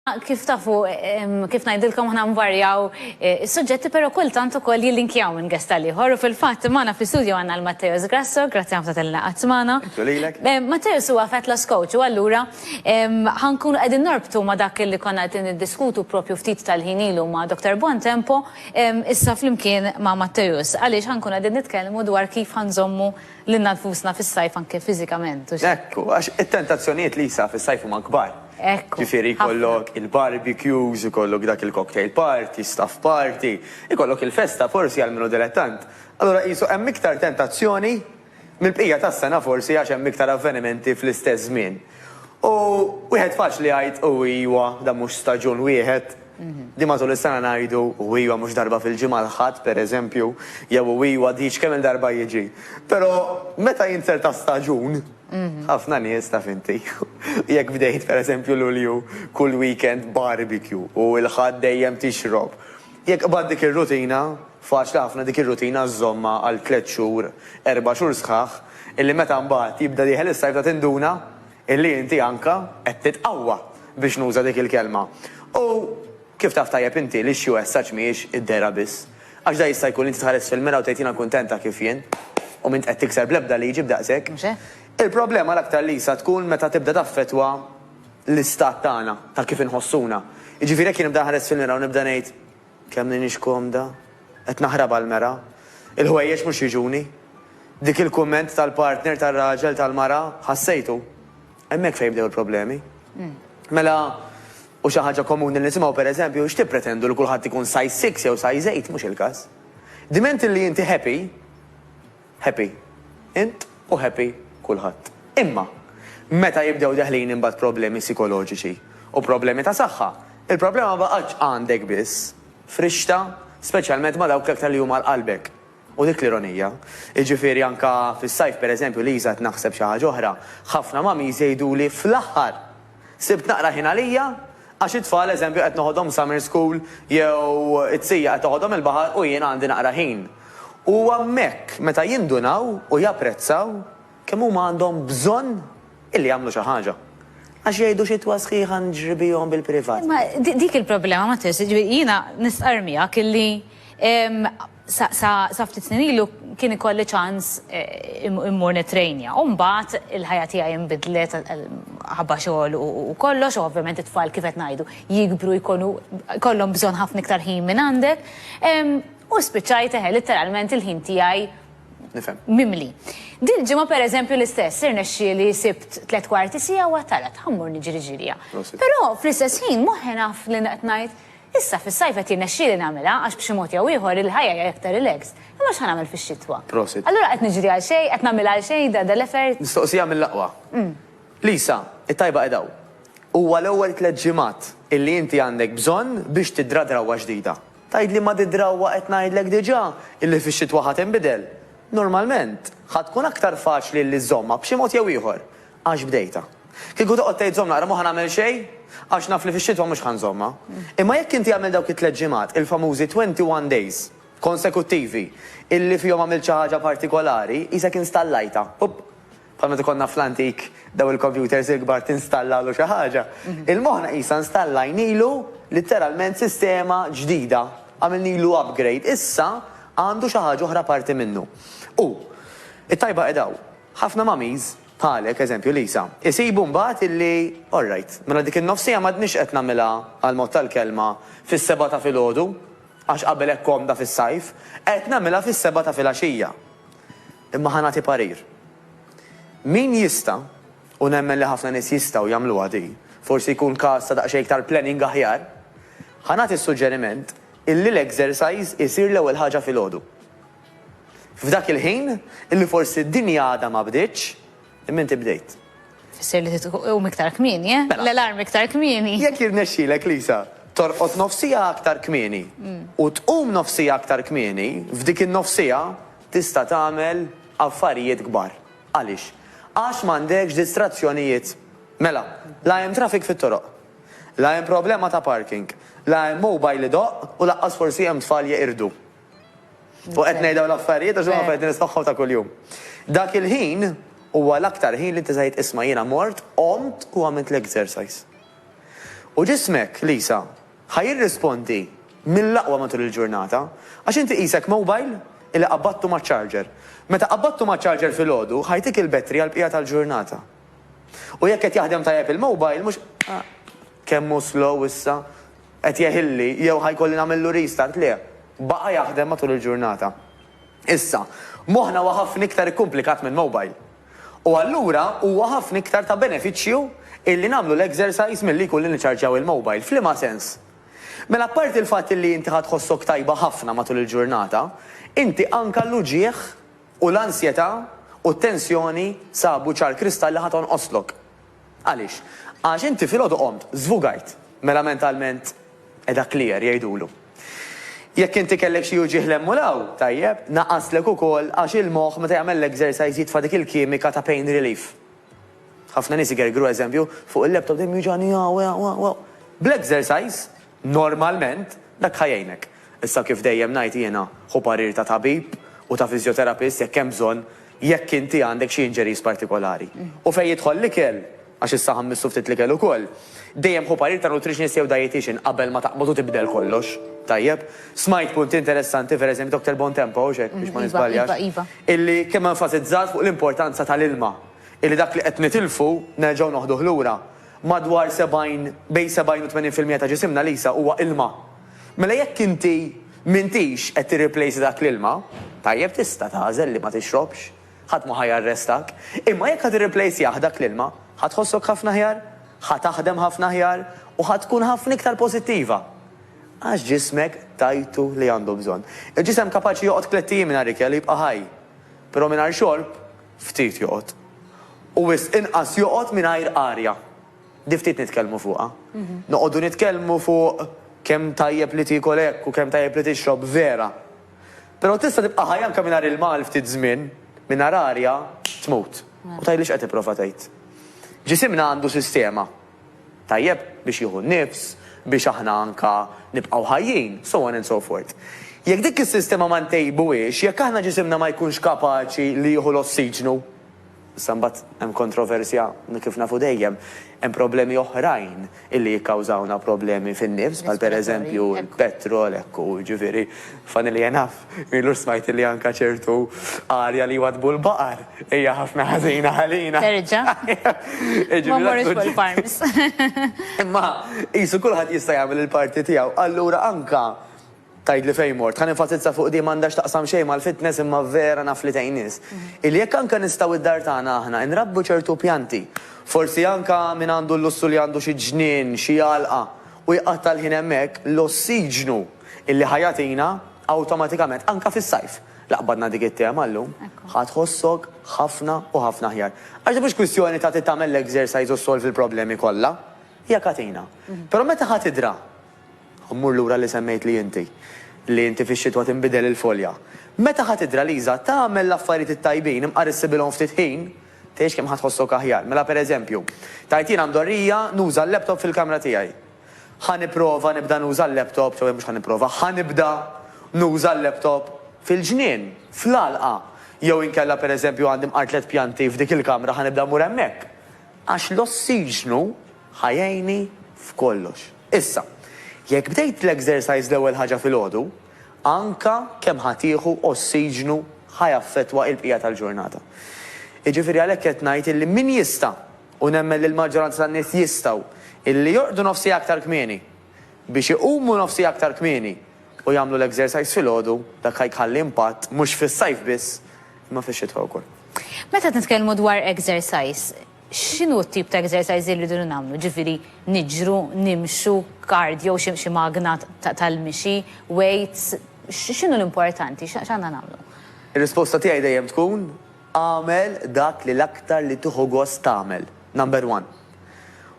Kif tafu, kif najdilkom ħna mvarjaw il-sujġetti, pero kultant ukoll jillinkjaw minn gesta liħor. U fil-fatt maħna fil-studio għanna l-Matteo Grasso, grazzi għafta tal-na għatmana. Matteo huwa fitness coach, u għallura ħankun għedin norbtu ma dak li konna għedin diskutu propju ftit tal-ħinilu ma Dr. Buontempo, issa fl-imkien ma Matteo. Għalix ħankun għedin nitkellmu dwar kif ħanżommu l-nadfusna fis-sajf anke fizikament. Ekku, għax it-tentazzjonijiet li jisa fis-sajf huma kbar. Ġifieri jkollok il-barbecues, ikollok dak il-cocktail party, staff party, ikollok il-festa forsi għal-minu dilettant. Allora jisu hemm iktar tentazzjoni mill-bqija tas-sena forsi għax hemm iktar avvenimenti fl-istess żmien. U wieħed faċli jgħid u iwa da mhux staġun wieħed. Di matul is-sena ngħidu u iwa mhux darba fil-ġimgħa l-ħadd pereżempju, jew u iwa diġ kemm il-darba jiġi. Però meta jinser ta' staġun, ħafna nies taf inti. Jekk bdejt pereżempju Lulju kull weekend barbecue u l-ħadd dejjem tixrob. Jekk bad dik ir-rutina, faċli ħafna dik ir-rutina żomma għal 3 xhur, 4 xhur sħaħ, illi meta mbagħad jibda dieħel is-sajf ta' tinduna illi inti anka qed titqawwa biex nuża dik il-kelma. U kif taf tajjeb inti li xju essaċ mhijiex id-dera biss. Għax da jista' jkun inti tħares fil-mera u tgħidina kuntenta kif jien, u mint qed tikser bl-ebda li jiġi b'daqshekk. Il-problema l-aktar li sa tkun meta tibda taffetwa l-istat tagħna ta' kif inħossuna. Jiġifieri jekk nibda ħares fil-mera u nibda ngħid kemm ninix komda, qed naħrab għall-mera, il-ħwejjeġ mhux jiġuni. Dik il-kumment tal-partner tar-raġel tal-mara ħassejtu. Hemmhekk fejn jibdew il-problemi. Mela u xi ħaġa komuni li nisimgħu pereżempju x'tippretendu li kulħadd ikun size 6 jew size 8 mhux il-każ. Diment li inti happy, int u happy kulħadd. Imma, meta jibdew deħlin imbagħad problemi psikoloġiċi u problemi ta' saħħa, il-problema baqgħetx għandek biss, frixta, speċjalment ma' dawk aktar li huma l-qalbek. U dik l-ironija. Jiġifieri anka fis-sajf pereżempju li jżgħid naħseb xi ħaġa oħra, ħafna mami jżejduli fl-aħħar. Sibt naqra ħin għalija għax it-tfal eżempju qed noħodhom summer school jew it-sija qed toħodhom il-baħar u jien għandi naqra ħin. U hemmhekk meta jindunaw u japprezzaw kemm huma għandhom bżonn illi jagħmlu xi ħaġa. Għax jgħidu xi twassħiħa nġribihom bil-privat. Ma dik il-problema ma tis, jiena nisqarmijak illi sa ftit snin ilu kien ikolli ċans immur nitrejnja. U mbagħad il-ħajja tiegħi inbidlet ħabba xogħol u kollox, u ovvjament it-tfal kif qed ngħidu jikbru jkollhom bżonn ħafna iktar ħin minn għandek. U spiċċajt literalment il-ħin tiegħi mimli. Din ġimgħa pereżempju l-istess, irnexxieli sibt 3/4 siegħa u għatalet ħammur niġri. Però fl-istess ħin moħħi naf li qed ngħid issa fis-sajf qed jirnexxieli nagħmilha għax b'xi mod jew ieħor il-ħajja hija aktar relax. Imma x'ħanagħmel fix-xitwa? Allura qed niġri għal xejn, qed nagħmel għal xejn da l-effert. Mistoqsija mill-aqwa. Lisa, it-tajba qedaw. Huwa l-ewwel 3 ġimgħat illi inti għandek bżonn biex tidra drawwa ġdida. Tgħid li ma tidrawwa qed ngħidlek diġà illi fix-xitwa ħadd inbidel. Normalment, ħad tkun aktar faċli li żomma b'xi mod jew ieħor għax bdejta. Kieku toqgħod tgħid żomm naqra mhux nagħmel xejn għax naf li fix-xitwa mhux ħanżomma. Imma jekk inti għamel dawk it-3 ġimgħat, il-famużi 21 days konsekuttivi illi fihom għamil xi ħaġa partikolari, isek installajta. Bħal meta konna fl-antik daw il-computers il-kbar tinstallalu xi ħaġa. Il-moħħna qisha installajnilu literalment sistema ġdida, għamilnilu upgrade. Issa għandu xi ħaġa oħra parti minnu. U it-tajba qedaw, ħafna mamiż bħalek, eżempju Lisa, isibu mbagħad illi alright, mela dik in-nofsija m'għadniex qed nagħmilha għall-mod tal-kelma fis-7 ta' filgħodu, għax qabel hekk komda fis-sajf, qed nagħmilha fis-7 ta' filgħaxija. Imma ħanati parir. Min jista' u nemmen li ħafna nies jistgħu jagħmluha di, forsi jkun każ ta' daqsxejn iktar planning aħjar, ħanati suġġeriment illi l-exercise isir l-ewwel ħaġa filgħodu. F'dak il-ħin illi forsi d-dinja għadha ma bdietx, imma inti bdejt. Fisser li tqum iktar kmieni, l-alarm iktar kmieni. Jekk jirnexxielek Lisa, torqod nofsija aktar kmieni u tqum nofsija aktar kmieni, f'dik in-nofsija tista' tagħmel affarijiet kbar. Għaliex? Għax m'għandekx distrazzjonijiet. Mela, la hemm traffic fit-toroq, la hemm problema ta' parking, la hemm mobile idoq u laqqas forsi hemm tfal jeqirdu. U qed ngħidaw l-affarijiet għax huma qed nisħħu ta' kuljum. Dak il-ħin huwa l-aktar ħin li inti żgħid isma' jiena mort, qomt u għamilt l-exercise. U ġismek, Lisa, ħajirrispondi mill-aqwa matul il-ġurnata, għax inti qisek mobile illi qabbattu ma' charger. Meta qabbattu ma' charger fil-ħodu, ħajtik il-betri għal-bqija tal-ġurnata. U jekk qed jaħdem tajjeb il-mobile, mhux kemmu slow issa, qed jeħilli, jew ħajkolli nagħmillu restart le, baqa' jaħdem matul il-ġurnata. Issa, moħħna huwa ħafna iktar ikkumplikat minn mobile. U allura huwa ħafna iktar ta' benefiċċju illi nagħmlu l-exercise milli jkun li niċċarġjaw il-mobile. F'liema sens? Mela apparti il-fatt li inti ħadħossok tajba ħafna matul il-ġurnata, inti anka l-uġieħ u l-ansjetà u t-tensjoni sabu ċar kristalli ħaton oslok. Għaliex? Għax inti fil-ħodu qomt, żvugajt, mela mentalment edha clear jgħidulu. Jekk inti kellek xi uġieħ lemmulaw, tajjeb, naqaslek ukoll għax il-moħħ meta jagħmel l-exercise jitfa' dik il-kimika ta' pain relief. Ħafna nies igergru eżempju fuq il-laptop dejjem juġani bl-exercise normalment dak ħajjejnek. Issa kif dejjem ngħid jiena ħu parir ta' tabib u ta' fizjoterapist jekk hemm bżonn jekk inti għandek xi injuries partikolari. U fejn jidħol l-ikel għax issa ħammissu ftit l-ikel ukoll. Dejjem ħu parir ta' nutritionist jew dietitian qabel ma taqbad u tibdel kollox. Tajjeb, smajt punt interessanti, per eżempju, Dr. Bontempo, biex ma nisbaljax, illi kemm enfasizzat fuq l-importanza tal-ilma, illi dak li qed nitilfu nerġgħu noħduh lura. Madwar 70 bejn 70 u 80% ta' ġisimna Lisa huwa ilma. Mela jekk inti m'intix qed tirreplace dak l-ilma, tajjeb tista' tagħżel li ma tixrobx, ħadd ma ħajjarrestak, imma jekk ħad irreplace dak l-ilma, ħadd tħossok ħafna ħjar, ħadd taħdem ħafna ħjar u ħadd tkun ħafna iktar pożittiva. Għax ġismek tajtu li għandu bżon. Il-ġisem kapaċi joqgħod klettijiem mingħajr ikel jibqa' ħaj, però mingħajr xorb ftit joqgħod. U wis inqas joqgħod mingħajr arja. Di ftit nitkellmu fuqha. Noqogħdu nitkellmu fuq kemm tajjeb li tiekol hekk u kemm tajjeb li tixrob vera. Però tista' tibqa' ħaj anke mingħajr il-mal ftit żmien, mingħajr arja tmut. U tgħidlix qed tipprova tgħid. Ġisimna għandu sistema tajjeb biex jieħu nnifs, biex aħna anka nibqgħu ħajjin, so on and so forth. Jekk dik is-sistema ma ntejbuhiex, jekk aħna ġisimna ma jkunx kapaċi li jieħu l-ossiġnu, issa mbagħad hemm kontroversja kif nafu dejjem, hemm problemi oħrajn illi jikkawżawna problemi fin-nifs, bħal pereżempju il-petrol hekk u ġifieri familja naf, milu smajt li anka ċertu arja li wadbu l-baqar hija ħafna ħażina ħalina. Terġa'. Ma morrux fuq il-farms. Imma qisu kulħadd jista' jagħmel il-parti tiegħu, allura anka tajd li fejn mort, ħan enfasizza fuq di m'għandax taqsam xejn mal-fitness imma vera naf li tgħin nies. Illi jekk anke nistgħu id-dar tagħna aħna nrabbu ċertu pjanti, forsi anke min għandu l-lussu li għandu xi ġnien, xi għalqa u jqatta' l-ħin hemmhekk l-ossiġnu illi ħajatina awtomatikament anke fis-sajf. Laqbadna dik it-tema llum, ħadħossok ħafna u ħafna ħjar. Għax mhux kwistjoni ta' tagħmel l-exercise u solvi l-problemi kollha, hija katina. Però meta ħatidra, mmur lura li semmejt li inti fix-xitwa tinbidel il-folja. Meta ħatidra Liża tagħmel l-affarijiet it-tajbin imqarrissibilhom ftit ħin, tgħix kemm ħatħossok aħjar. Mela pereżempju, tajt jiena mdorrija nuża l-laptop fil-kamra tiegħi. Ħanipprova nibda nuża l-laptop, jew mhux ħanipprova, ħanibda nuża l-laptop fil-ġnien, fl-għalqa. Jew inkella pereżempju għandi mqartlet pjanti f'dik il-kamra ħanibda mmur hemmhekk. Għax l-ossiġnu ħajjejni f'kollox. Issa, jekk bdejt l-exercise l-ewwel ħaġa fil-ħodu, anka kemm ħatieħu ossiġnu ħajaffettwa il-bqija tal-ġurnata. Jiġifieri għalhekk qed ngħid illi min jista' u nemmen li l-maġġoranza tan-nies jistgħu illi jorqdu nofsi aktar kmieni biex iqumu nofsi aktar kmieni u jagħmlu l-exercise fil-ħodu dak ħajħalli impatt mhux fis-sajf biss imma fix-xitwa wkoll. Meta nitkellmu dwar exercise, x'inhu t-tip ta' exercise li rridu nagħmlu? Ġifieri niġru, nimxu, cardio, xi magna tal-mixi, weights, x'inhu l-importanti? X'għandna nagħmlu? Ir-risposta tiegħi dejjem tkun għamel dak li l-aktar li tieħu gost tagħmel. Number 1.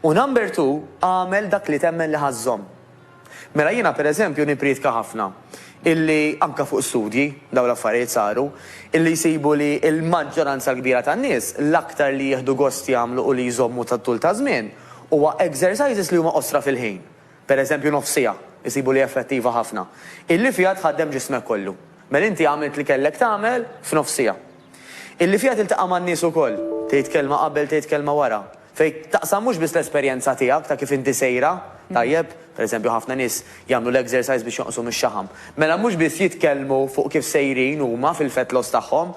U number 2, għamel dak li temmen li ħażhom. Mela jiena pereżempju nipritka ħafna illi anka fuq studji dawn l-affarijiet saru, illi jsibu li l-maġġoranza l-kbira tan-nies l-aktar li jieħdu gost jagħmlu u li jżommu tat-tul ta' żmien huwa exercises li huma qosra fil-ħin. Pereżempju nofsija, jsibu li effettiva ħafna. Illi fiha tħaddem ġismek kollu. Mela inti għamilt li kellek tagħmel f'nofsija. Illi fiha tiltaqa' man-nies ukoll, tgħid kelma qabel tgħid kelma wara. Fejn taqsam mhux biss l-esperjenza tiegħek ta' kif inti sejra, Tajjeb, pereżempju ħafna nies jagħmlu l-exercise biex jonqsu mix-xaħam. Mela mhux biss jitkellmu fuq kif sejrin huma fil-fett loss tagħhom,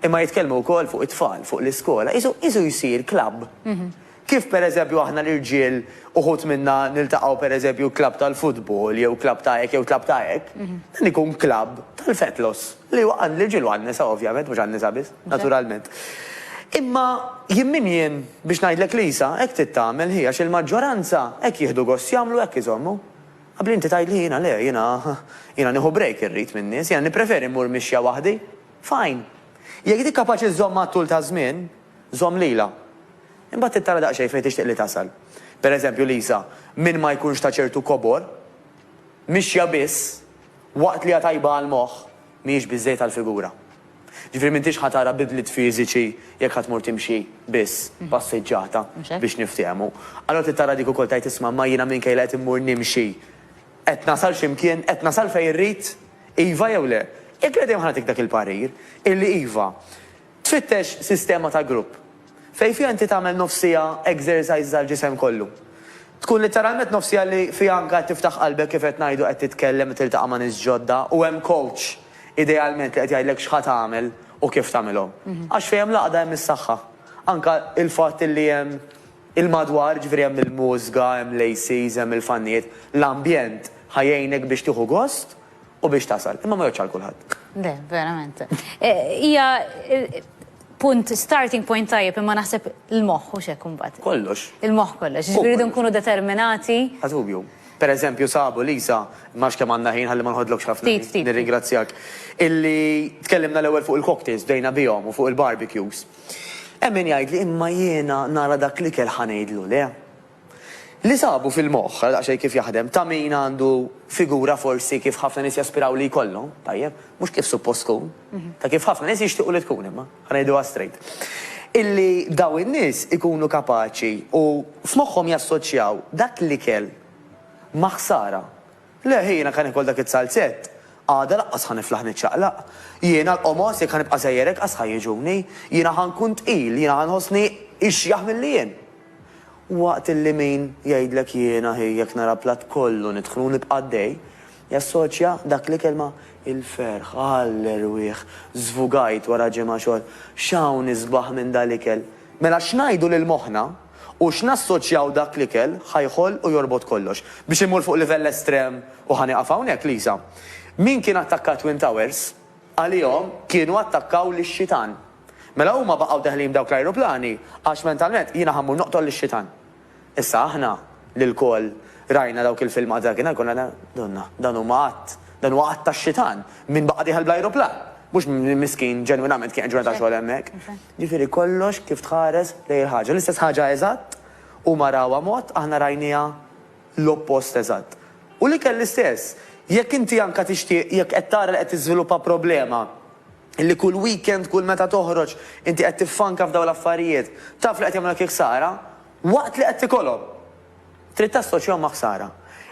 imma jitkellmu wkoll fuq it-tfal, fuq l-iskola. Isu jsir klabb. Kif pereżempju aħna l-irġiel uħut minna niltaqgħu pereżempju klabb tal-futbol jew klabb ta' hekk jew klabb ta' hekk, dan ikun klabb tal-fett loss. Li għan l-irġiel u għan-nisa ovvjament, mhux għan-nisa biss, naturalment. Imma jien biex ngħidlek Lisa, hekk tittamel hija il-maġġoranza hekk jieħdu gost jagħmlu hekk iżommu. Qabel inti tgħidli jiena le, jiena nieħu break irrid min-nies, jiena nippreferi mmur mixja waħdi. Fine. Jekk dik kapaċi żomm mat-tul ta' żmien, żomm lilha. Imbagħad tittara daqsxejn fejn tixtieq li tasal. Pereżempju Lisa, min ma jkunx ta' ċertu kobor, mixja biss waqt li tajba għall-moħħ mhijiex biżżejjed għall-figura. Ġifieri m'intix ħatara bidliet fiżiċi jekk ħatmur timxi biss passeġġata biex niftehmu. Allura tittara dik ukoll tgħid isma' ma jiena minkejla qed immur nimxi. Qed nasal x'imkien, qed nasal fejn irrid, iva jew le. Jekk qegħdin ħanatik dak il-parir, illi iva tfittex sistema ta' grupp. Fejn fiha inti tagħmel nofsija exercise għall-ġisem kollu. Tkun literalment nofsija li fiha anke tiftaħ qalbek kif qed ngħidu qed titkellem tiltaqa' ma' nies ġodda u hemm coach idealment li qed jgħidlek x'ħad tagħmel u kif tagħmilhom. Għax fejn hemm laqda hemm is-saħħa. Anke il-fatt li hemm il-madwar, ġifieri hemm il-mużga, hemm l-ACs, hemm il-fannijiet, l-ambjent ħajjejnek biex tieħu gost u biex tasal. Imma ma jgħodx għal kulħadd. Le, verament. Hija punt, starting point tajjeb, imma naħseb il-moħħ u xekk imbagħad. Kollox. Il-moħħ kollox. Ġifieri nkunu determinati. Ħadubju. Per eżempju, sabu, Lisa, max kemm għandna ħin ħalli ma nħodlokx ħafna. Nirringrazzjak. Illi tkellimna l-ewwel fuq il-cocktails bdejna bihom u fuq il-barbecues. Hemm min jgħid li imma jiena nara dak li kell ħanejdlu le. Li sabu fil-moħħ, daqsxejn kif jaħdem, ta' min għandu figura forsi kif ħafna nies jaspiraw li jkollhom, tajjeb, mhux kif suppost tkun, ta' kif ħafna nies jixtiequ li tkun imma, ħanejduha straight. Illi daw in-nies ikunu kapaċi u f'moħħhom jassoċjaw dak li kell ma' ħsara. Le ħina kan ikoll dak it-salzett, għada laqqas ħaniflaħ niċċaqlaq. Jiena l-qomos jekk ħanibqa' żejjerek qas ħajjiġuni, jiena ħankun tqil, jiena ħanħossni ixjaħ milli jien. Waqt illi min jgħidlek jiena jekk nara platt kollu nidħlu nibqa' dej, jassoċja dak li kelma il-ferħ, għall-erwieħ, żvugajt wara ġimgħa xogħol, x'hawn isbaħ minn dal-ikel. Mela x'ngħidu lil moħħna u x'nassoċjaw dak l-ikel ħajħol u jorbot kollox. Biex imur fuq livell estrem u ħanieqaf hawnhekk Lisa. Min kien attakka Twin Towers, għalihom kienu attakkaw lix-xitan. Mela huma baqgħu teħlim dawk l-ajruplani għax mentalment jiena ħammur noqtol lix-xitan. Issa aħna lil-kol rajna dawk il-filmat dakinhar konna donna dan huma dan huwa qatt tax-xitan min baqa' dieħel bl-ajruplan. Mhux miskin ġenwinament kien ġurnata xogħol hemmhekk. Ġifieri kollox kif tħares lejn il-ħaġa. L-istess ħaġa eżatt huma rawha mod aħna rajniha l-oppost eżatt. U li kell l-istess, jekk inti anke tixtieq jekk qed tara li qed tiżviluppa problema illi kull weekend, kull meta toħroġ, inti qed tiffanka f'dawn l-affarijiet, taf li qed jagħmlek ħsara, waqt li qed tikolhom. Trid tassoċjahom ma' ħsara.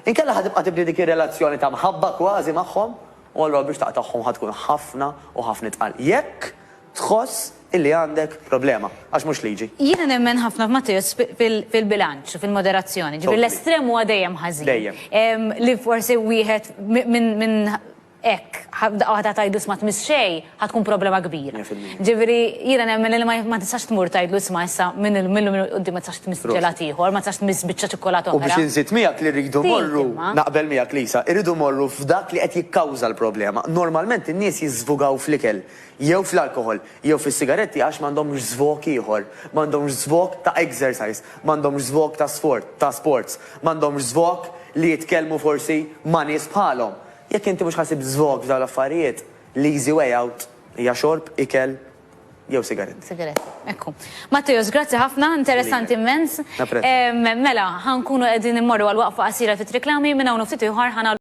Inkella ħadibqa' tibdi dik ir-relazzjoni ta' mħabba kważi magħhom, u allura biex taqtagħhom ħadkun ħafna u ħafna tqal. Jekk tħoss illi għandek problema, għax mhux liġi. Jiena nemmen ħafna f'Matteus fil-bilanċ, fil-moderazzjoni. Ġifieri l-estrem huwa dejjem ħażin. Dejjem. Li forsi wieħed minn hekk ħadd tajdu sma tmiss xejn ħatkun problema kbira. Ġifieri jiena nemmen li ma tistax tmur tgħidlu isma' issa minn qudiem ma tistax tmiss ġelat ieħor, ma tistax tmiss biċċa ċokkolata oħra. U biex inżid miegħek li rridu morru, naqbel miegħek Lisa, irridu morru f'dak li qed jikkawża l-problema. Normalment in-nies jiżvugaw fl-ikel, jew fl-alkohol, jew fis-sigaretti għax m'għandhomx żvok ieħor, m'għandhomx żvok ta' exercise, m'għandhomx żvok ta' sports, m'għandhomx żvok li jitkellmu forsi ma' nies bħalhom. Jekk inti mhux ħasib żvok f'dawn l-affarijiet, l-easy way out hija xorb, ikel jew sigaretti. Sigaretti, ekku. Matteus, grazzi ħafna, interessanti immens. Mela, ħankunu qegħdin immorru għal waqfa qasira fit-reklami minn hawn ftit ieħor